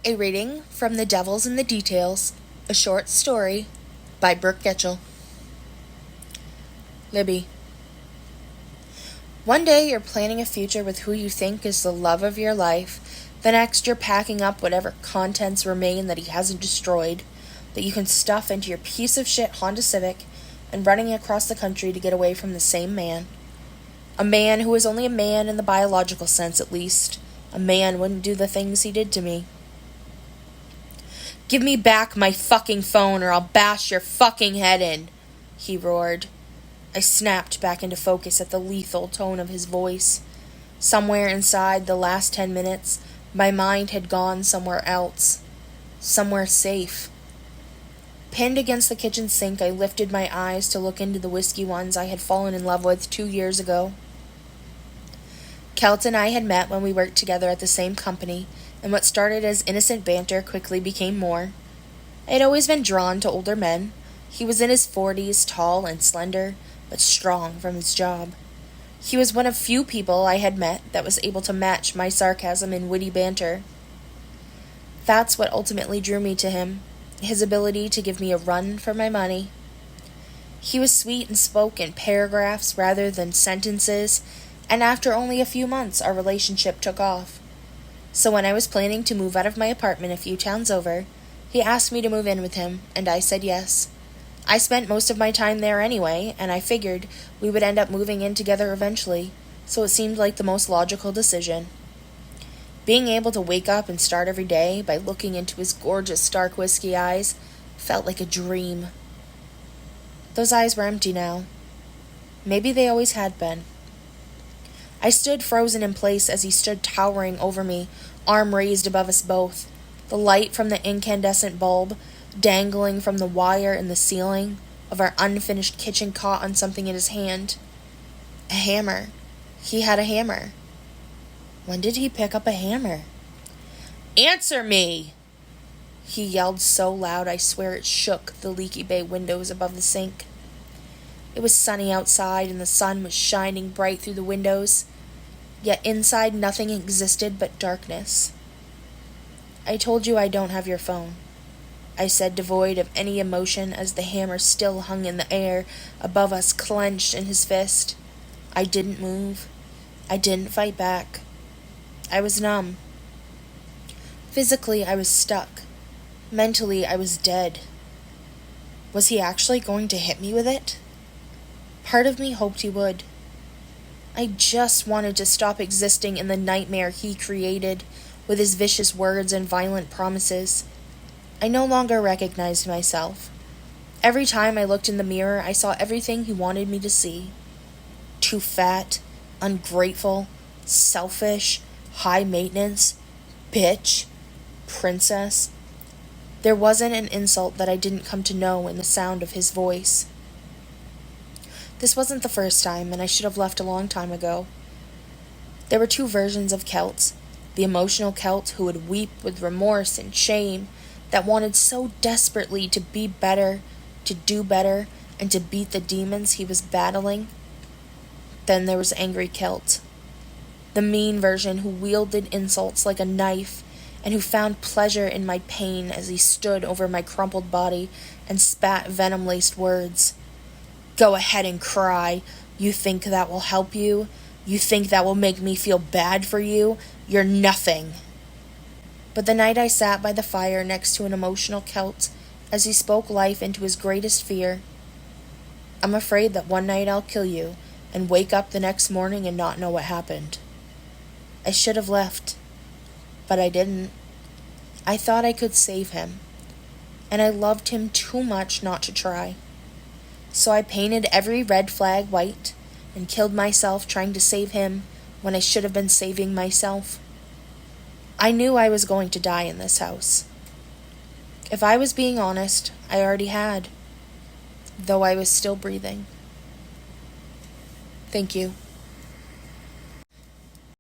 A reading from The Devil's in the Details, a short story by Brooke Getchell. Libby. One day you're planning a future with who you think is the love of your life. The next you're packing up whatever contents remain that he hasn't destroyed, that you can stuff into your piece of shit Honda Civic, and running across the country to get away from the same man. A man who is only a man in the biological sense, at least. A man wouldn't do the things he did to me. "Give me back my fucking phone or I'll bash your fucking head in," he roared. I snapped back into focus at the lethal tone of his voice. Somewhere inside the last 10 minutes, my mind had gone somewhere else. Somewhere safe. Pinned against the kitchen sink, I lifted my eyes to look into the whiskey ones I had fallen in love with 2 years ago. Kelt and I had met when we worked together at the same company, and what started as innocent banter quickly became more. I had always been drawn to older men. He was in his 40s, tall and slender, but strong from his job. He was one of few people I had met that was able to match my sarcasm and witty banter. That's what ultimately drew me to him, his ability to give me a run for my money. He was sweet and spoke in paragraphs rather than sentences, and after only a few months our relationship took off. So when I was planning to move out of my apartment a few towns over, he asked me to move in with him, and I said yes. I spent most of my time there anyway, and I figured we would end up moving in together eventually, so it seemed like the most logical decision. Being able to wake up and start every day by looking into his gorgeous dark whiskey eyes felt like a dream. Those eyes were empty now. Maybe they always had been. I stood frozen in place as he stood towering over me, arm raised above us both, the light from the incandescent bulb dangling from the wire in the ceiling of our unfinished kitchen caught on something in his hand. A hammer. He had a hammer. When did he pick up a hammer? "Answer me!" He yelled so loud I swear it shook the leaky bay windows above the sink. It was sunny outside and the sun was shining bright through the windows, yet inside nothing existed but darkness. "I told you I don't have your phone," I said, devoid of any emotion as the hammer still hung in the air above us, clenched in his fist. I didn't move. I didn't fight back. I was numb. Physically, I was stuck. Mentally, I was dead. Was he actually going to hit me with it? Part of me hoped he would. I just wanted to stop existing in the nightmare he created with his vicious words and violent promises. I no longer recognized myself. Every time I looked in the mirror, I saw everything he wanted me to see. Too fat, ungrateful, selfish, high maintenance, bitch, princess. There wasn't an insult that I didn't come to know in the sound of his voice. This wasn't the first time, and I should have left a long time ago. There were two versions of Kelt. The emotional Kelt who would weep with remorse and shame, that wanted so desperately to be better, to do better, and to beat the demons he was battling. Then there was angry Kelt, the mean version who wielded insults like a knife, and who found pleasure in my pain as he stood over my crumpled body and spat venom-laced words. "Go ahead and cry. You think that will help you? You think that will make me feel bad for you? You're nothing." But the night I sat by the fire next to an emotional Kelt as he spoke life into his greatest fear, "I'm afraid that one night I'll kill you and wake up the next morning and not know what happened." I should have left, but I didn't. I thought I could save him, and I loved him too much not to try. So I painted every red flag white and killed myself trying to save him when I should have been saving myself. I knew I was going to die in this house. If I was being honest, I already had, though I was still breathing. Thank you.